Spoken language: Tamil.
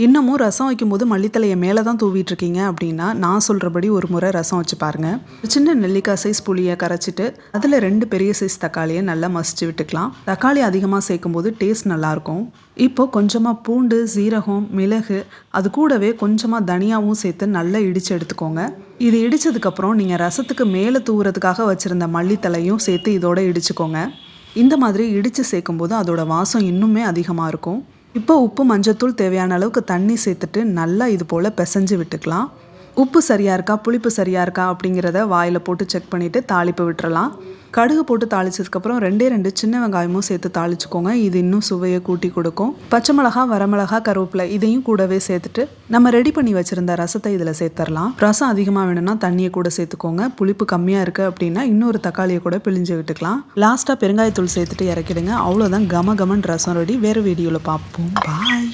இன்னமும் ரசம் வைக்கும்போது மல்லித்தழையை மேலே தான் தூவிட்டு இருக்கீங்க அப்படின்னா, நான் சொல்கிறபடி ஒரு முறை ரசம் வச்சு பாருங்கள். சின்ன நெல்லிக்காய் சைஸ் புளியை கரைச்சிட்டு அதில் 2 பெரிய சைஸ் தக்காளியை நல்லா மசிச்சு விட்டுக்கலாம். தக்காளி அதிகமாக சேர்க்கும் போது டேஸ்ட் நல்லாயிருக்கும். இப்போது கொஞ்சமாக பூண்டு, சீரகம், மிளகு, அது கூடவே கொஞ்சமாக தனியாவும் சேர்த்து நல்லா இடித்து எடுத்துக்கோங்க. இது இடித்ததுக்கப்புறம் நீங்கள் ரசத்துக்கு மேலே தூவுறதுக்காக வச்சுருந்த மல்லித்தழையும் சேர்த்து இதோட இடிச்சுக்கோங்க. இந்த மாதிரி இடித்து சேர்க்கும்போது அதோட வாசம் இன்னுமே அதிகமாக இருக்கும். இப்போ உப்பு, மஞ்சத்தூள், தேவையான அளவுக்கு தண்ணி சேர்த்துட்டு நல்லா இது போல் பிசைஞ்சு விட்டுக்கலாம். உப்பு சரியாக இருக்கா, புளிப்பு சரியாக இருக்கா அப்படிங்கிறத வாயில் போட்டு செக் பண்ணிவிட்டு தாளிப்பு விட்டுறலாம். கடுகு போட்டு தாளிச்சதுக்கப்புறம் 2 சின்ன வெங்காயமும் சேர்த்து தாளிச்சுக்கோங்க. இது இன்னும் சுவையை கூட்டி கொடுக்கும். பச்சை மிளகா, வரமிளகா, கருவேப்பிலை இதையும் கூடவே சேர்த்துட்டு நம்ம ரெடி பண்ணி வச்சுருந்த ரசத்தை இதில் சேர்த்துடலாம். ரசம் அதிகமாக வேணும்னா தண்ணியை கூட சேர்த்துக்கோங்க. புளிப்பு கம்மியாக இருக்குது அப்படின்னா இன்னொரு தக்காளியை கூட பிழிஞ்சு விட்டுக்கலாம். லாஸ்ட்டாக பெருங்காயத்தூள் சேர்த்துட்டு இறக்கிடுங்க. அவ்வளோதான், கம கமன் ரசம் ரெடி. வேறு வீடியோவில் பார்ப்போம். பாய்.